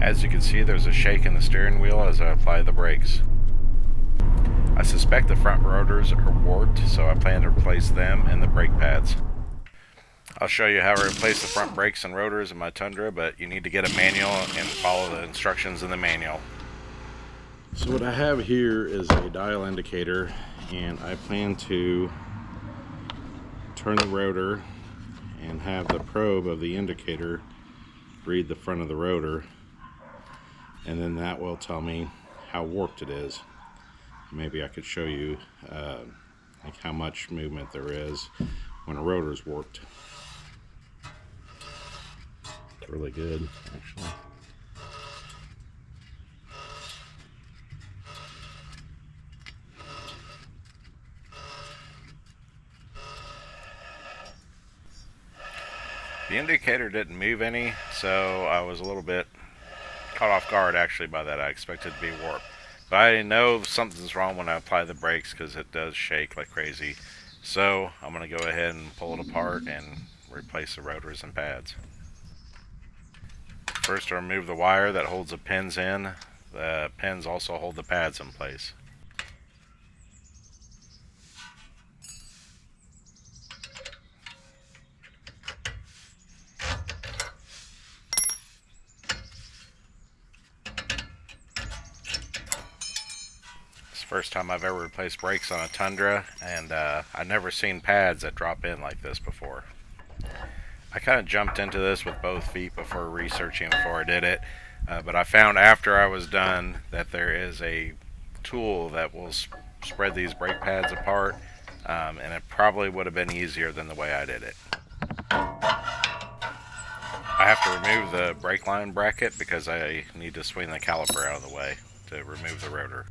As you can see, there's a shake in the steering wheel as I apply the brakes. I suspect the front rotors are warped, so I plan to replace them and the brake pads. I'll show you how I replace the front brakes and rotors in my Tundra, but you need to get a manual and follow the instructions in the manual. So what I have here is a dial indicator, and I plan to turn the rotor and have the probe of the indicator read the front of the rotor, and then that will tell me how warped it is. Maybe I could show you like how much movement there is when a rotor is warped. It's really good, actually. The indicator didn't move any, so I was a little bit caught off guard actually by that. I expected it to be warped. But I know something's wrong when I apply the brakes because it does shake like crazy. So I'm going to go ahead and pull it apart and replace the rotors and pads. First, I remove the wire that holds the pins in. The pins also hold the pads in place. First time I've ever replaced brakes on a Tundra, and I've never seen pads that drop in like this before. I kind of jumped into this with both feet before researching before I did it, but I found after I was done that there is a tool that will spread these brake pads apart, and it probably would have been easier than the way I did it. I have to remove the brake line bracket because I need to swing the caliper out of the way to remove the rotor.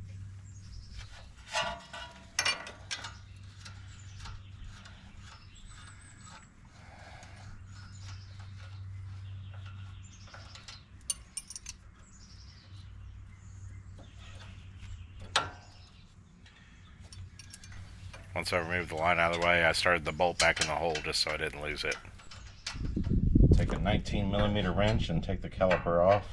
Once I removed the line out of the way, I started the bolt back in the hole just so I didn't lose it. Take a 19mm wrench and take the caliper off.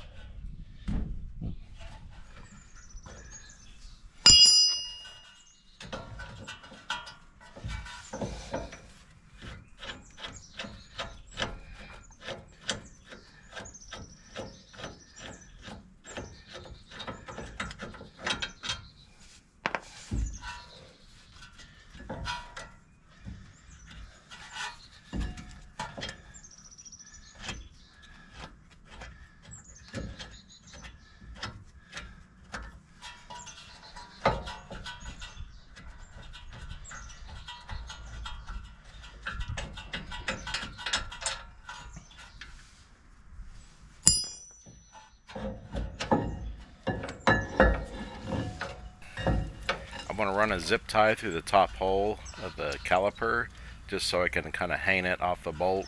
I'm going to run a zip tie through the top hole of the caliper just so I can kind of hang it off the bolt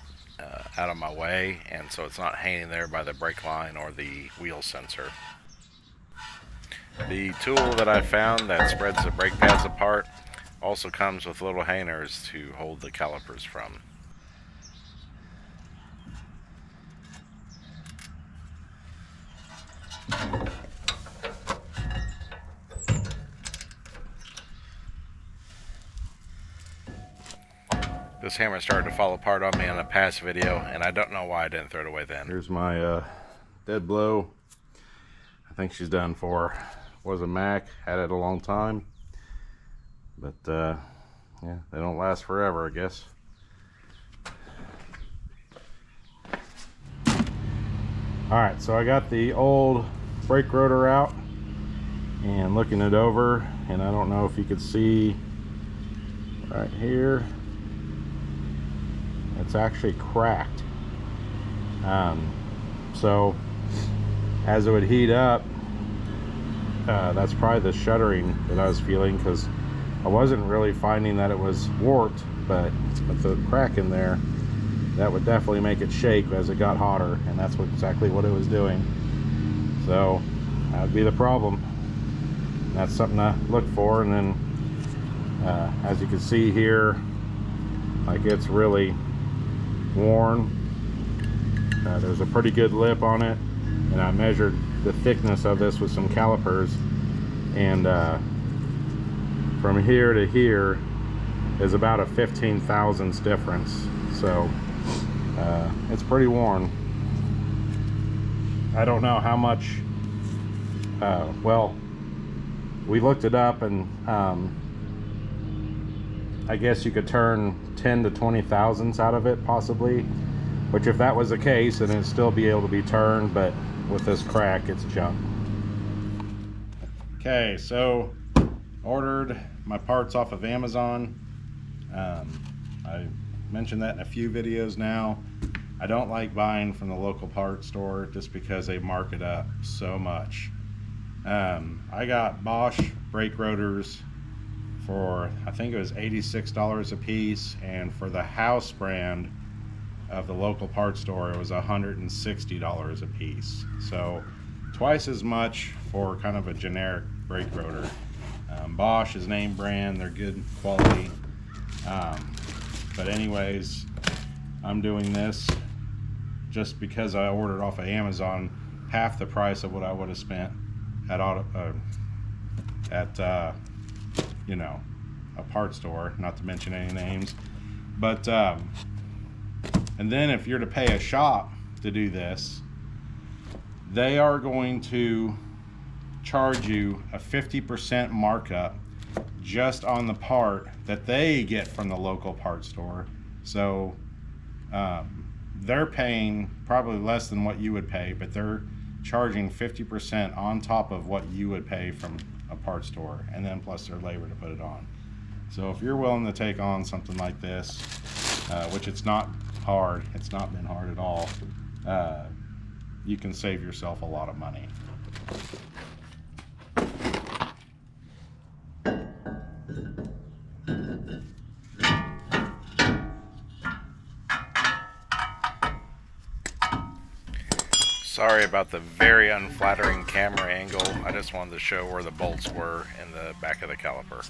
out of my way, and so it's not hanging there by the brake line or the wheel sensor. The tool that I found that spreads the brake pads apart also comes with little hangers to hold the calipers from. This hammer started to fall apart on me in a past video, and I don't know why I didn't throw it away then. Here's my dead blow. I think she's done for. Was a Mac, had it a long time, but yeah, they don't last forever, I guess. Alright, so I got the old brake rotor out and looking it over, and I don't know if you could see right here, it's actually cracked. So as it would heat up, that's probably the shuddering that I was feeling, because I wasn't really finding that it was warped, but with the crack in there, that would definitely make it shake as it got hotter, and that's exactly what it was doing. So that would be the problem. That's something I look for. And then as you can see here, like, it's really worn. There's a pretty good lip on it, and I measured the thickness of this with some calipers, and from here to here is about a 15 thousandths difference. So it's pretty worn. I don't know how much. Well, we looked it up, and I guess you could turn 10 to 20 thousandths out of it possibly, which if that was the case, then it'd still be able to be turned, but with this crack, it's junk. Okay, so ordered my parts off of Amazon. I mentioned that in a few videos now. I don't like buying from the local parts store just because they mark it up so much. I got Bosch brake rotors for, I think it was $86 a piece, and for the house brand of the local parts store it was $160 a piece. So twice as much for kind of a generic brake rotor. Bosch is name brand, they're good quality. But anyways, I'm doing this just because I ordered off of Amazon, half the price of what I would have spent at you know, a parts store, not to mention any names. But and then if you're to pay a shop to do this, they are going to charge you a 50% markup just on the part that they get from the local parts store. So they're paying probably less than what you would pay, but they're charging 50% on top of what you would pay from a parts store, and then plus their labor to put it on. So if you're willing to take on something like this, which it's not hard, it's not been hard at all, you can save yourself a lot of money. Sorry about the very unflattering camera angle. I just wanted to show where the bolts were in the back of the caliper.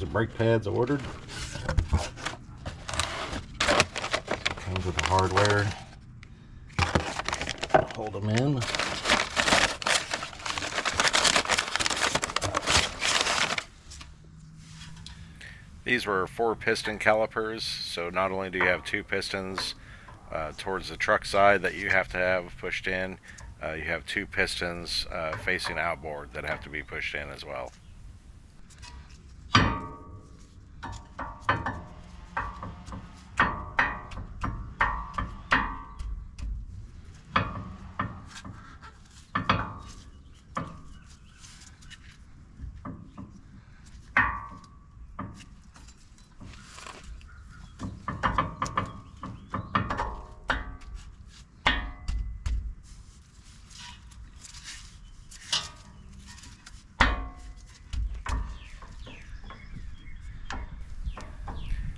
Here's the brake pads ordered. Comes with the hardware. Hold them in. These were 4-piston calipers, so not only do you have 2 pistons towards the truck side that you have to have pushed in, you have 2 pistons facing outboard that have to be pushed in as well.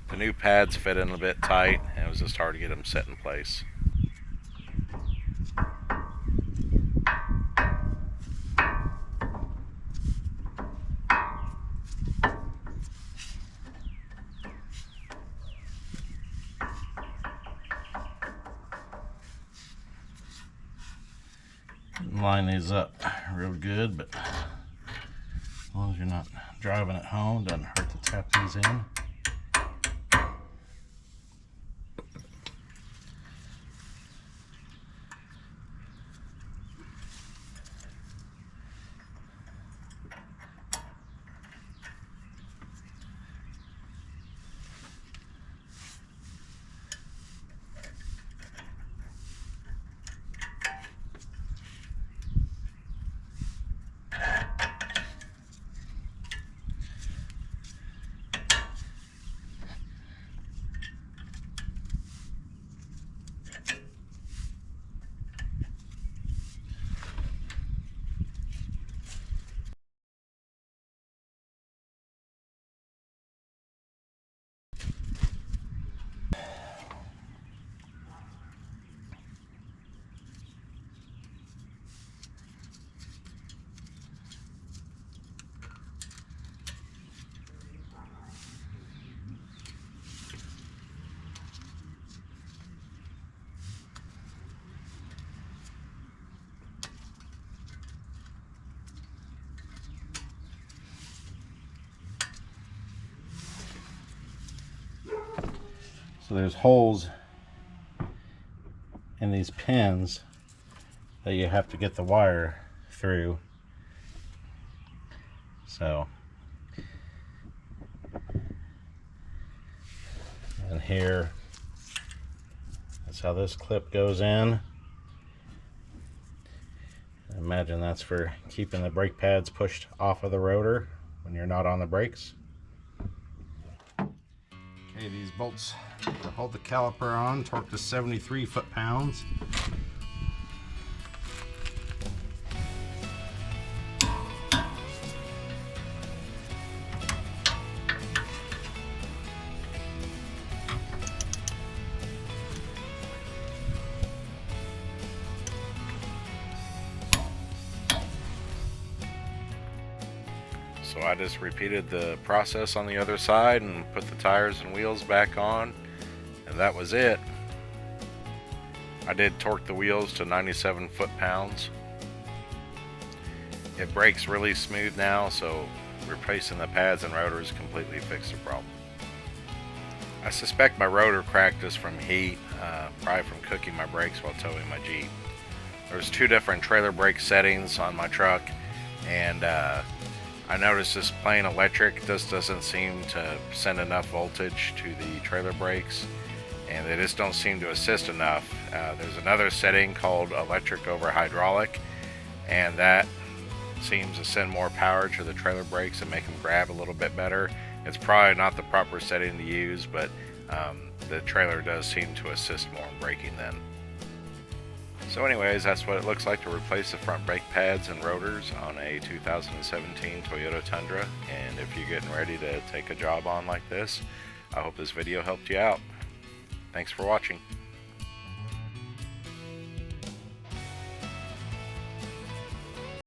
The new pads fit in a bit tight, and it was just hard to get them set in place. Line these up real good, but As long as you're not driving at home, doesn't hurt to tap these in. So there's holes in these pins that you have to get the wire through. So, and here, that's how this clip goes in. Imagine that's for keeping the brake pads pushed off of the rotor when you're not on the brakes. Okay, these bolts to hold the caliper on, torque to 73 foot-pounds. So I just repeated the process on the other side and put the tires and wheels back on, and that was it. I did torque the wheels to 97 foot-pounds. It brakes really smooth now, so replacing the pads and rotors completely fixed the problem. I suspect my rotor cracked just from heat, probably from cooking my brakes while towing my Jeep. There's two different trailer brake settings on my truck, and I noticed this plain electric just doesn't seem to send enough voltage to the trailer brakes, and they just don't seem to assist enough. There's another setting called electric over hydraulic, and that seems to send more power to the trailer brakes and make them grab a little bit better. It's probably not the proper setting to use, but the trailer does seem to assist more in braking then. So anyways, that's what it looks like to replace the front brake pads and rotors on a 2017 Toyota Tundra. And if you're getting ready to take a job on like this, I hope this video helped you out. Thanks for watching.